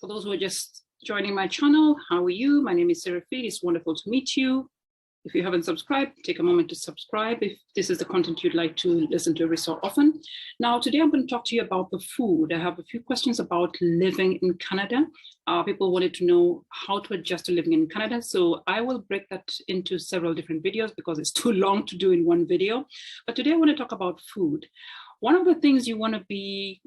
For those who are just joining my channel, how are you? My name is Seraphine. It's wonderful to meet you. If you haven't subscribed, take a moment to subscribe if this is the content you'd like to listen to every so often. Now, today I'm going to talk to you about the food. I have a few questions about living in Canada. People wanted to know how to adjust to living in Canada. So I will break that into several different videos because it's too long to do in one video. But today I want to talk about food. One of the things you want to be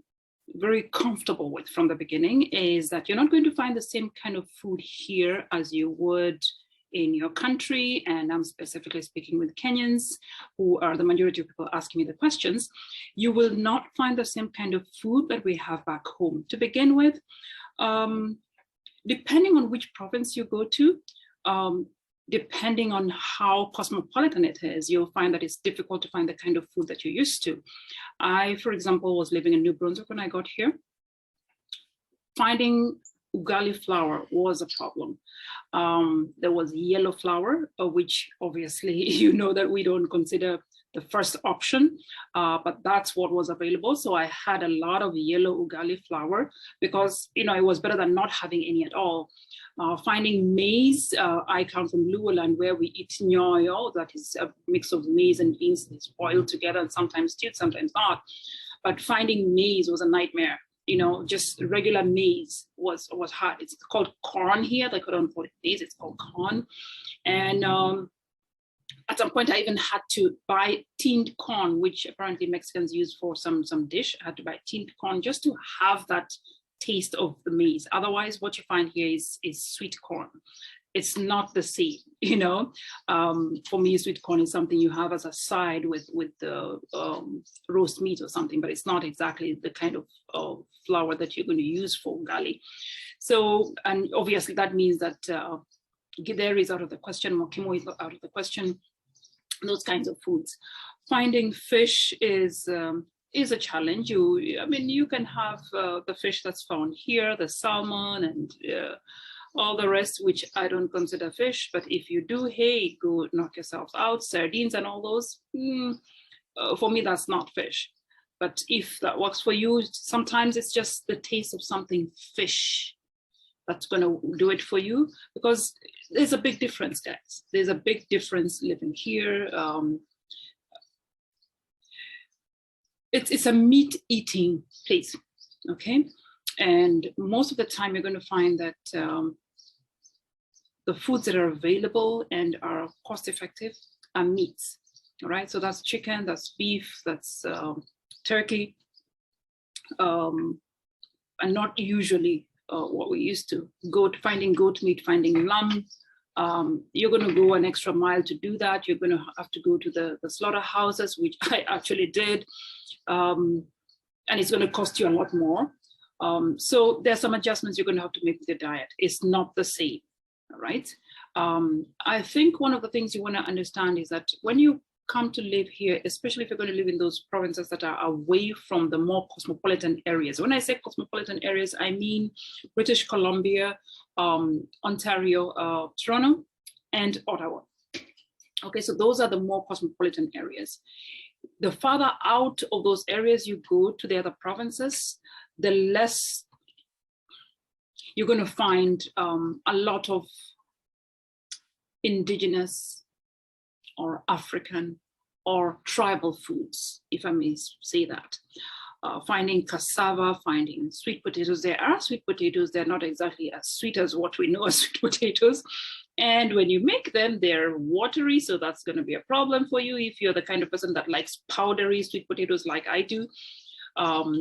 very comfortable with from the beginning is that you're not going to find the same kind of food here as you would in your country, and I'm specifically speaking with Kenyans, who are the majority of people asking me the questions. You will not find the same kind of food that we have back home. To begin with, depending on which province you go to, depending on how cosmopolitan it is, you'll find that it's difficult to find the kind of food that you're used to. I, for example, was living in New Brunswick when I got here. Finding ugali flour was a problem. There was yellow flour, which obviously you know that we don't consider the first option, but that's what was available. So I had a lot of yellow ugali flour because, you know, it was better than not having any at all. Finding maize, I come from Luoland where we eat nyoyo, that is a mix of maize and beans that's boiled together and sometimes stewed, sometimes not. But finding maize was a nightmare. You know, just regular maize was hard. It's called corn here. They couldn't call it maize, it's called corn. And at some point I even had to buy tinned corn, which apparently Mexicans use for some dish. I had to buy tinned corn just to have that taste of the maize. Otherwise, what you find here is sweet corn. It's not the same, you know. For me, sweet corn is something you have as a side with the roast meat or something, but it's not exactly the kind of flour that you're going to use for ugali. So, and obviously that means that githeri is out of the question, mokimo is out of the question, those kinds of foods. Finding fish is a challenge. I mean, you can have the fish that's found here, the salmon and all the rest, which I don't consider fish, but if you do, hey, go knock yourselves out. Sardines and all those, for me, that's not fish. But if that works for you, sometimes it's just the taste of something fish that's going to do it for you, because there's a big difference, guys. There's a big difference living here. It's a meat-eating place, okay? And most of the time, you're going to find that the foods that are available and are cost-effective are meats, all right? So that's chicken, that's beef, that's turkey, and not usually what we used to. Finding goat meat, finding lamb. You're going to go an extra mile to do that. You're going to have to go to the slaughterhouses, which I actually did, and it's going to cost you a lot more. So there's some adjustments you're going to have to make with your diet. It's not the same, all right? I think one of the things you want to understand is that when you come to live here, especially if you're going to live in those provinces that are away from the more cosmopolitan areas. When I say cosmopolitan areas, I mean British Columbia, Ontario, Toronto, and Ottawa. Okay, so those are the more cosmopolitan areas. The farther out of those areas you go to the other provinces, the less you're going to find a lot of indigenous or African or tribal foods, if I may say that. Finding cassava, finding sweet potatoes. There are sweet potatoes. They're not exactly as sweet as what we know as sweet potatoes. And when you make them, they're watery. So that's going to be a problem for you if you're the kind of person that likes powdery sweet potatoes like I do.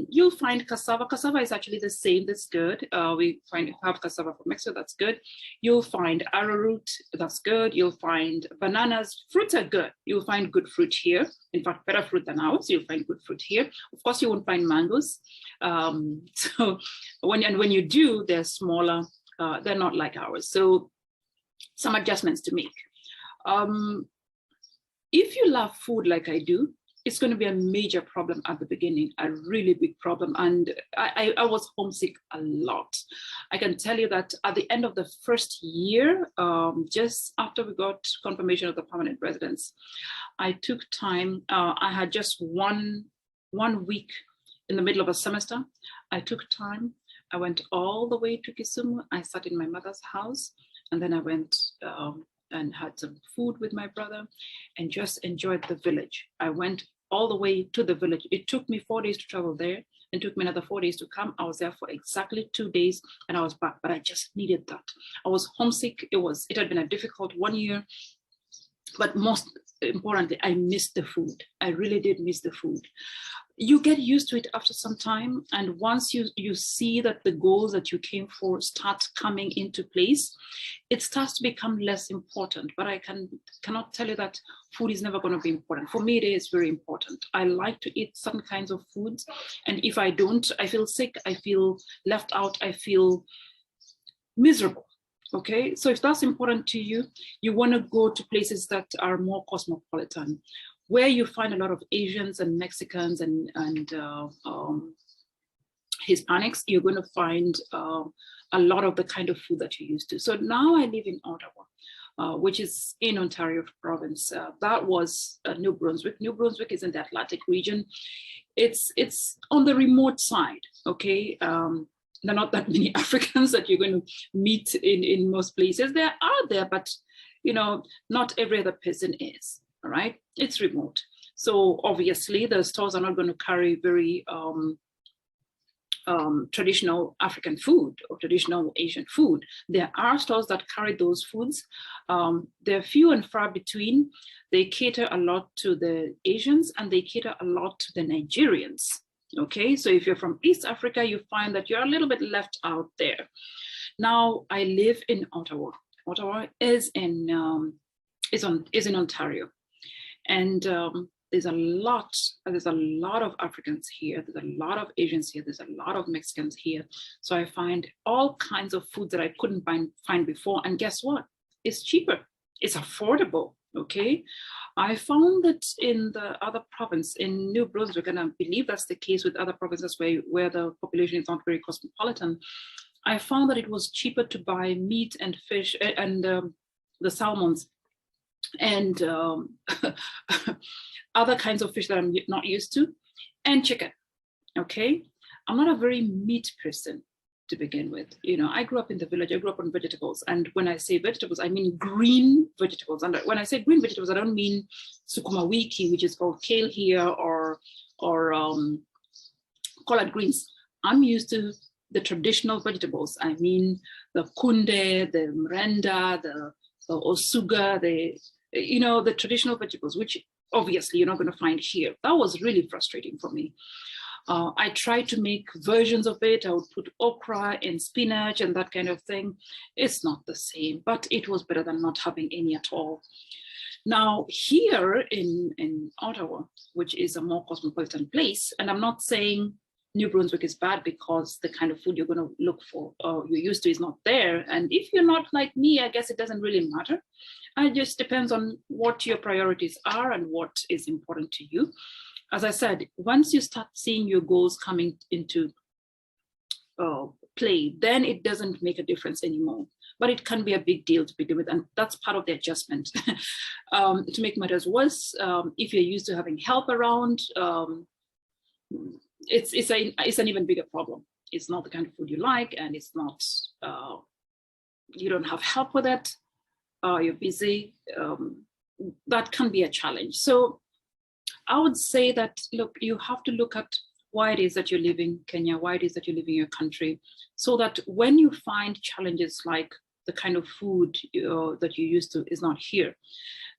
You'll find cassava. Cassava is actually the same, that's good. We have cassava from Mexico, that's good. You'll find arrowroot, that's good. You'll find bananas. Fruits are good. You'll find good fruit here. In fact, better fruit than ours. You'll find good fruit here. Of course, you won't find mangoes. So when you do, they're smaller. They're not like ours. So some adjustments to make. If you love food like I do, it's going to be a major problem at the beginning, a really big problem. And I was homesick a lot. I can tell you that at the end of the first year, just after we got confirmation of the permanent residence, I took time. I had just one week in the middle of a semester. I took time I went all the way to Kisumu. I sat in my mother's house, and then I went and had some food with my brother and just enjoyed the village. I went all the way to the village. It took me 4 days to travel there and took me another 4 days to come. I was there for exactly 2 days and I was back, but I just needed that. I was homesick. It had been a difficult 1 year, but most importantly, I missed the food. I really did miss the food. You get used to it after some time. And once you see that the goals that you came for start coming into place, it starts to become less important. But I cannot tell you that food is never going to be important. For me, it is very important. I like to eat some kinds of foods. And if I don't, I feel sick, I feel left out, I feel miserable. Okay, so if that's important to you, you want to go to places that are more cosmopolitan, where you find a lot of Asians and Mexicans and Hispanics. You're going to find a lot of the kind of food that you're used to. So now I live in Ottawa, which is in Ontario province. That was New Brunswick. New Brunswick is in the Atlantic region. It's on the remote side, okay? There are not that many Africans that you're going to meet in most places. There are there, but not every other person is. All right, it's remote. So obviously the stores are not going to carry very traditional African food or traditional Asian food. There are stores that carry those foods. They're few and far between. They cater a lot to the Asians and they cater a lot to the Nigerians. Okay, so if you're from East Africa, you find that you're a little bit left out there. Now I live in Ottawa. Ottawa is in Ontario. And there's a lot of Africans here. There's a lot of Asians here. There's a lot of Mexicans here. So I find all kinds of foods that I couldn't find before. And guess what? It's cheaper. It's affordable. Okay. I found that in the other province, in New Brunswick, and I believe that's the case with other provinces where the population is not very cosmopolitan, I found that it was cheaper to buy meat and fish and the salmons and other kinds of fish that I'm not used to, and chicken. Okay, I'm not a very meat person to begin with. I grew up in the village. I grew up on vegetables, and when I say vegetables, I mean green vegetables. And when I say green vegetables, I don't mean sukuma wiki, which is called kale here, or collard greens. I'm used to the traditional vegetables. I mean the kunde, the mrenda, the osuga, the traditional vegetables, which obviously you're not going to find here. That was really frustrating for me. I tried to make versions of it. I would put okra and spinach and that kind of thing. It's not the same, but it was better than not having any at all. Now here in Ottawa, which is a more cosmopolitan place, and I'm not saying New Brunswick is bad because the kind of food you're going to look for or you're used to is not there. And if you're not like me, I guess it doesn't really matter. It just depends on what your priorities are and what is important to you. As I said, once you start seeing your goals coming into play, then it doesn't make a difference anymore. But it can be a big deal to begin with, and that's part of the adjustment. To make matters worse, if you're used to having help around, it's an even bigger problem. It's not the kind of food you like, and it's not, you don't have help with it, you're busy. That can be a challenge. So I would say that, look, you have to look at why it is that you live in Kenya, why it is that you live in your country, so that when you find challenges like the kind of food that you used to is not here,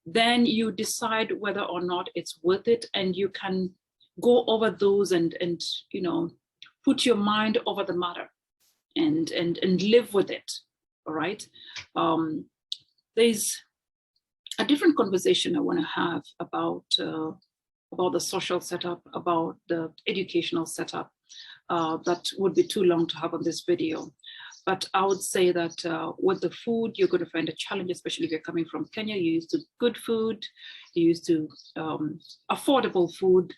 then you decide whether or not it's worth it, and you can go over those and put your mind over the matter and live with it. All right. There's a different conversation I want to have about the social setup, about the educational setup. That would be too long to have on this video. But I would say that with the food, you're going to find a challenge, especially if you're coming from Kenya. You're used to good food, you're used to affordable food.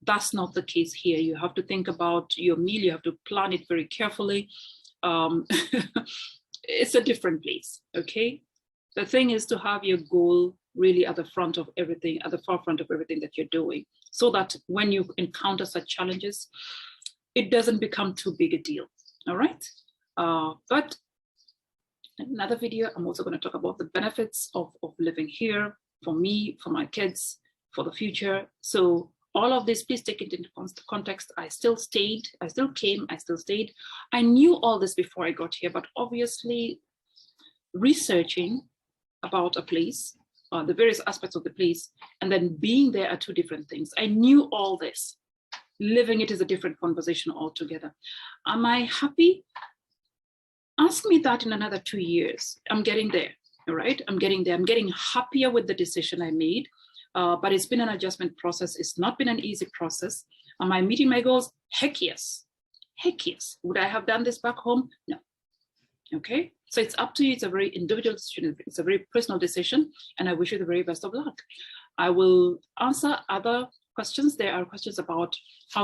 That's not the case here. You have to think about your meal. You have to plan it very carefully. It's a different place, okay? The thing is to have your goal really at the front of everything, at the forefront of everything that you're doing, so that when you encounter such challenges, it doesn't become too big a deal. All right. But in another video, I'm also going to talk about the benefits of living here for me, for my kids, for the future. So all of this, please take it into context. I still stayed, I still came, I still stayed. I knew all this before I got here, but obviously researching about a place, the various aspects of the place, and then being there are two different things. I knew all this. Living it is a different conversation altogether. Am I happy? Ask me that in another 2 years. I'm getting there, all right? I'm getting there. I'm getting happier with the decision I made, but it's been an adjustment process. It's not been an easy process. Am I meeting my goals? Heck yes. Heck yes. Would I have done this back home? No. Okay, so it's up to you. It's a very individual decision. It's a very personal decision, and I wish you the very best of luck. I will answer other questions. There are questions about how